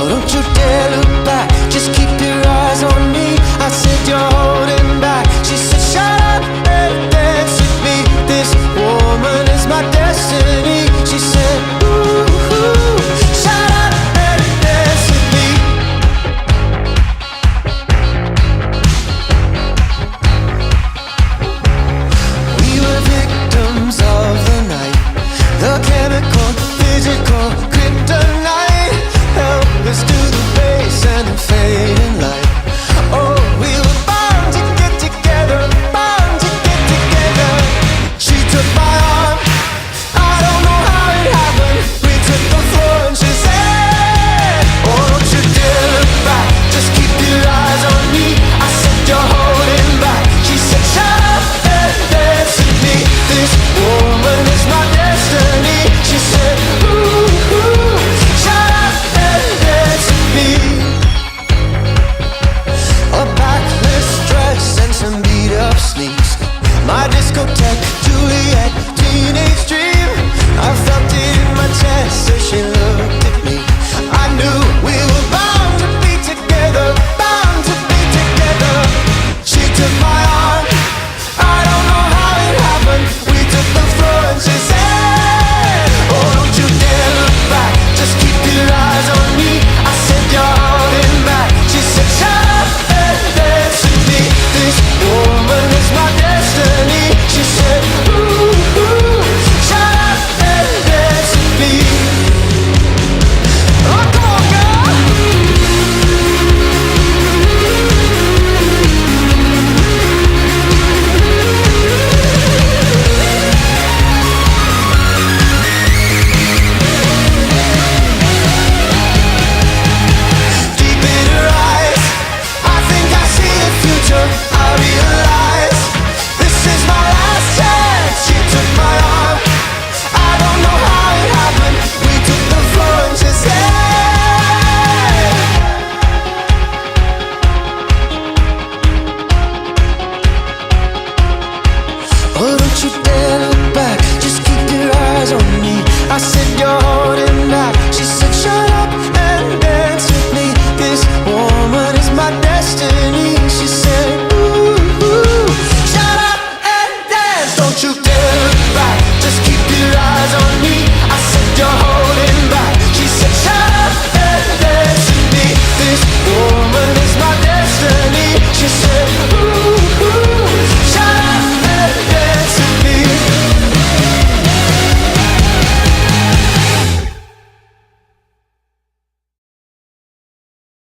Oh, don't you dare look back, just keep your eyes on me. I said you're holding back. She said shut up and dance with me. This woman is my destiny. She said ooh, shut up and dance with me. We were victims of the night, the chemical, physical kryptonite. Help us to the base and the fading light. Oh, we were bound to get together, bound to get together. She took my arm, I don't know how it happened. We took the floor and she said, oh, don't you dare look back, just keep your eyes on me. I said you're holding back. She said shut up and dance with me. This woman is my destiny. She said ooh, shut up and dance with me. A backless dress and some beat up sneaks, my discotheque, Juliet, teenage dream. I felt it in my chest as she looked at me. I knew we were bound to be together, bound to be together. She took my arm, I don't know how it happened. We took the floor and she said, oh, don't you dare look back, just keep your eyes on me. I said you're holding back. She said shut up and dance with me. This woman is my destiny. She said ooh, shut up and dance with me. Oh, come on, girl. Deep in her eyes, I think I see a future. I realize this is my last chance. She took my arm, I don't know how it happened. We took the floor and she said, oh, don't you dare look back, just keep your eyes on me. I said you're holding back. She said shut up and dance with me. This woman is my destiny. She said ooh, shut up and dance. Don't you dare